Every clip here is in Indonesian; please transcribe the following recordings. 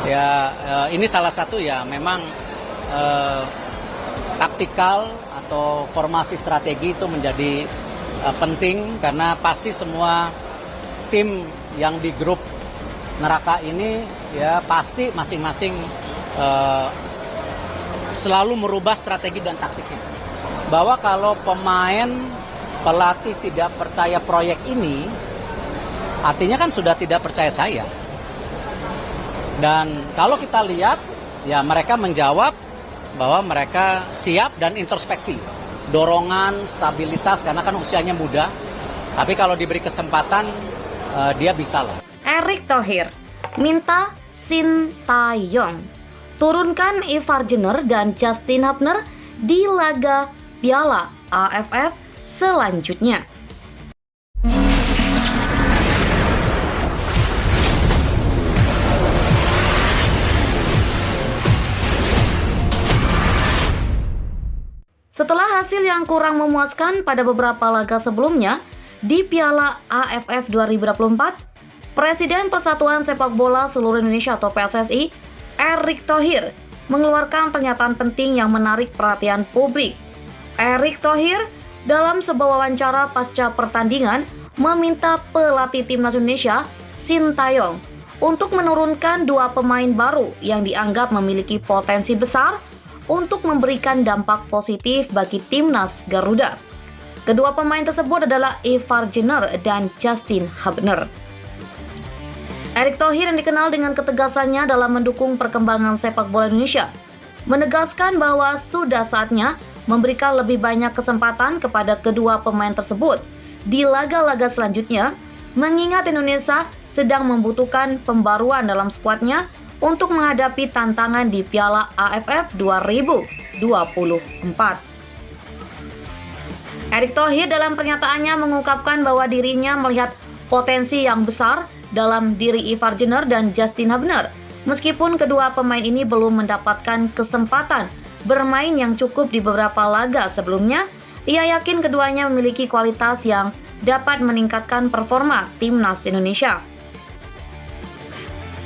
Ya, ini salah satu ya memang taktikal atau formasi strategi itu menjadi penting karena pasti semua tim yang di grup neraka ini ya pasti masing-masing selalu merubah strategi dan taktiknya. Bahwa kalau pemain pelatih tidak percaya proyek ini, artinya kan sudah tidak percaya saya. Dan kalau kita lihat, ya mereka menjawab bahwa mereka siap dan introspeksi. Dorongan, stabilitas, karena kan usianya muda. Tapi kalau diberi kesempatan, dia bisa lah. Erick Thohir minta Sintayong turunkan Ivar Jenner dan Justin Hubner di laga Piala AFF selanjutnya. Setelah hasil yang kurang memuaskan pada beberapa laga sebelumnya di Piala AFF 2024, Presiden Persatuan Sepak Bola Seluruh Indonesia atau PSSI, Erick Thohir, mengeluarkan pernyataan penting yang menarik perhatian publik. Erick Thohir dalam sebuah wawancara pasca pertandingan meminta pelatih Timnas Indonesia, Sintayong, untuk menurunkan dua pemain baru yang dianggap memiliki potensi besar untuk memberikan dampak positif bagi Timnas Garuda. Kedua pemain tersebut adalah Ivar Jenner dan Justin Hubner. Erick Thohir yang dikenal dengan ketegasannya dalam mendukung perkembangan sepak bola Indonesia, menegaskan bahwa sudah saatnya memberikan lebih banyak kesempatan kepada kedua pemain tersebut di laga-laga selanjutnya, mengingat Indonesia sedang membutuhkan pembaruan dalam skuadnya untuk menghadapi tantangan di Piala AFF 2024. Erick Thohir dalam pernyataannya mengungkapkan bahwa dirinya melihat potensi yang besar dalam diri Ivar Jenner dan Justin Hubner. Meskipun kedua pemain ini belum mendapatkan kesempatan bermain yang cukup di beberapa laga sebelumnya, ia yakin keduanya memiliki kualitas yang dapat meningkatkan performa Timnas Indonesia.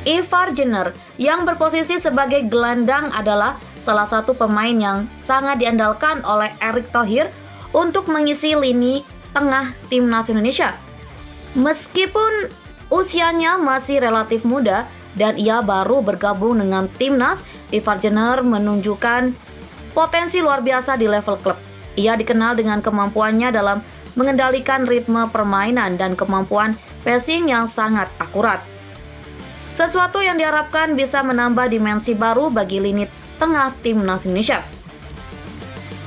Ivar Jenner yang berposisi sebagai gelandang adalah salah satu pemain yang sangat diandalkan oleh Erick Thohir untuk mengisi lini tengah Timnas Indonesia. Meskipun usianya masih relatif muda dan ia baru bergabung dengan Timnas, Ivar Jenner menunjukkan potensi luar biasa di level klub. Ia dikenal dengan kemampuannya dalam mengendalikan ritme permainan dan kemampuan passing yang sangat akurat. Sesuatu yang diharapkan bisa menambah dimensi baru bagi lini tengah Timnas Indonesia.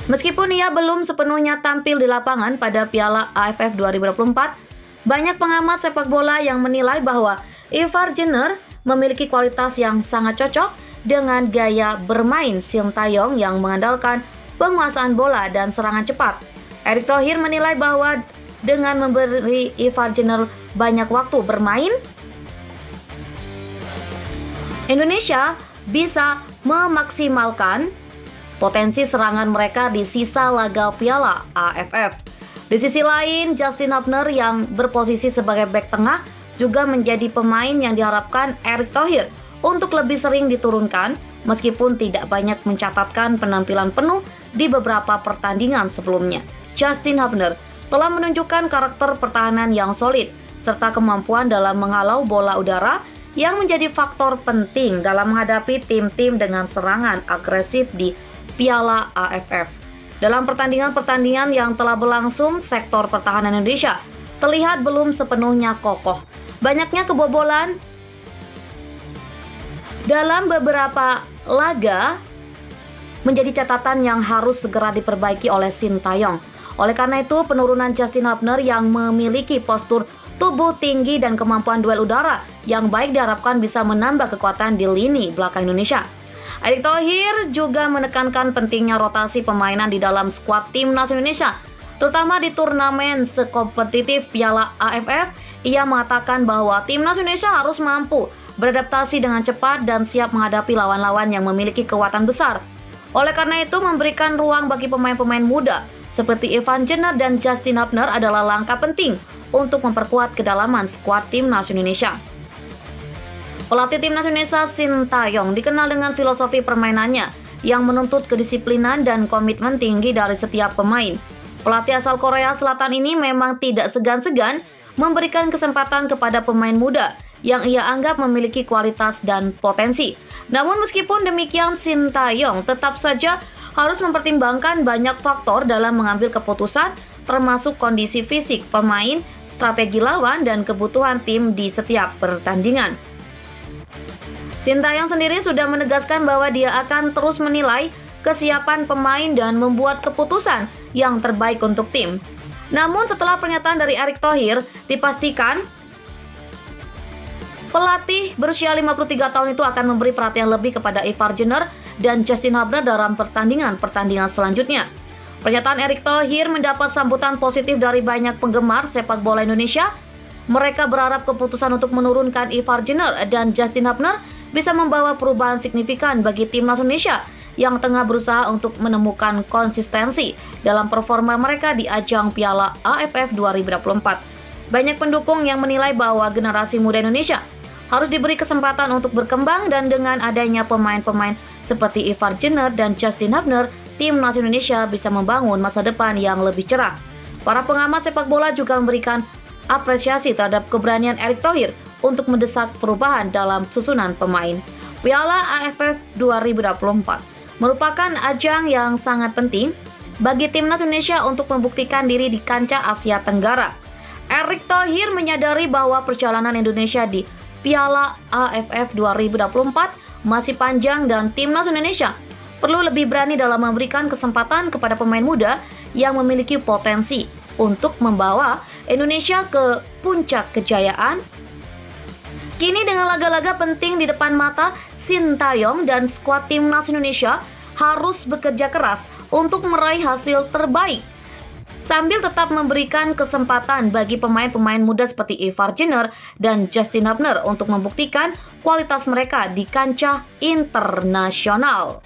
Meskipun ia belum sepenuhnya tampil di lapangan pada Piala AFF 2024, banyak pengamat sepak bola yang menilai bahwa Ivar Jenner memiliki kualitas yang sangat cocok dengan gaya bermain Sintayong yang mengandalkan penguasaan bola dan serangan cepat. Erick Thohir menilai bahwa dengan memberi Ivar Jenner banyak waktu bermain, Indonesia bisa memaksimalkan potensi serangan mereka di sisa laga Piala AFF. Di sisi lain, Justin Hubner yang berposisi sebagai bek tengah juga menjadi pemain yang diharapkan Erick Thohir untuk lebih sering diturunkan meskipun tidak banyak mencatatkan penampilan penuh di beberapa pertandingan sebelumnya. Justin Hubner telah menunjukkan karakter pertahanan yang solid serta kemampuan dalam menghalau bola udara yang menjadi faktor penting dalam menghadapi tim-tim dengan serangan agresif di Piala AFF. Dalam pertandingan-pertandingan yang telah berlangsung, sektor pertahanan Indonesia terlihat belum sepenuhnya kokoh. Banyaknya kebobolan dalam beberapa laga menjadi catatan yang harus segera diperbaiki oleh Sintayong. Oleh karena itu, penurunan Justin Hubner yang memiliki postur tubuh tinggi dan kemampuan duel udara yang baik diharapkan bisa menambah kekuatan di lini belakang Indonesia. Erick Thohir juga menekankan pentingnya rotasi permainan di dalam skuad Timnas Indonesia, terutama di turnamen sekompetitif Piala AFF. Ia mengatakan bahwa Timnas Indonesia harus mampu beradaptasi dengan cepat dan siap menghadapi lawan-lawan yang memiliki kekuatan besar. Oleh karena itu, memberikan ruang bagi pemain-pemain muda seperti Ivar Jenner dan Justin Hubner adalah langkah penting untuk memperkuat kedalaman skuad Timnas Indonesia. Pelatih Timnas Indonesia Sintayong dikenal dengan filosofi permainannya yang menuntut kedisiplinan dan komitmen tinggi dari setiap pemain. Pelatih asal Korea Selatan ini memang tidak segan-segan memberikan kesempatan kepada pemain muda yang ia anggap memiliki kualitas dan potensi. Namun meskipun demikian, Sintayong tetap saja harus mempertimbangkan banyak faktor dalam mengambil keputusan, termasuk kondisi fisik pemain, strategi lawan, dan kebutuhan tim di setiap pertandingan. Sintayong sendiri sudah menegaskan bahwa dia akan terus menilai kesiapan pemain dan membuat keputusan yang terbaik untuk tim. Namun setelah pernyataan dari Erick Thohir, dipastikan pelatih berusia 53 tahun itu akan memberi perhatian lebih kepada Ivar Jenner dan Justin Hubner dalam pertandingan selanjutnya. Pernyataan Erick Thohir mendapat sambutan positif dari banyak penggemar sepak bola Indonesia. Mereka berharap keputusan untuk menurunkan Ivar Jenner dan Justin Hubner bisa membawa perubahan signifikan bagi timnas Indonesia yang tengah berusaha untuk menemukan konsistensi dalam performa mereka di ajang Piala AFF 2024. Banyak pendukung yang menilai bahwa generasi muda Indonesia harus diberi kesempatan untuk berkembang, dan dengan adanya pemain-pemain seperti Ivar Jenner dan Justin Hubner, timnas Indonesia bisa membangun masa depan yang lebih cerah. Para pengamat sepak bola juga memberikan apresiasi terhadap keberanian Erick Thohir untuk mendesak perubahan dalam susunan pemain. Piala AFF 2024 merupakan ajang yang sangat penting bagi timnas Indonesia untuk membuktikan diri di kancah Asia Tenggara. Erick Thohir menyadari bahwa perjalanan Indonesia di Piala AFF 2024 masih panjang dan timnas Indonesia perlu lebih berani dalam memberikan kesempatan kepada pemain muda yang memiliki potensi untuk membawa Indonesia ke puncak kejayaan. Kini dengan laga-laga penting di depan mata, Sintayong dan skuad timnas Indonesia harus bekerja keras untuk meraih hasil terbaik, sambil tetap memberikan kesempatan bagi pemain-pemain muda seperti Ivar Jenner dan Justin Hubner untuk membuktikan kualitas mereka di kancah internasional.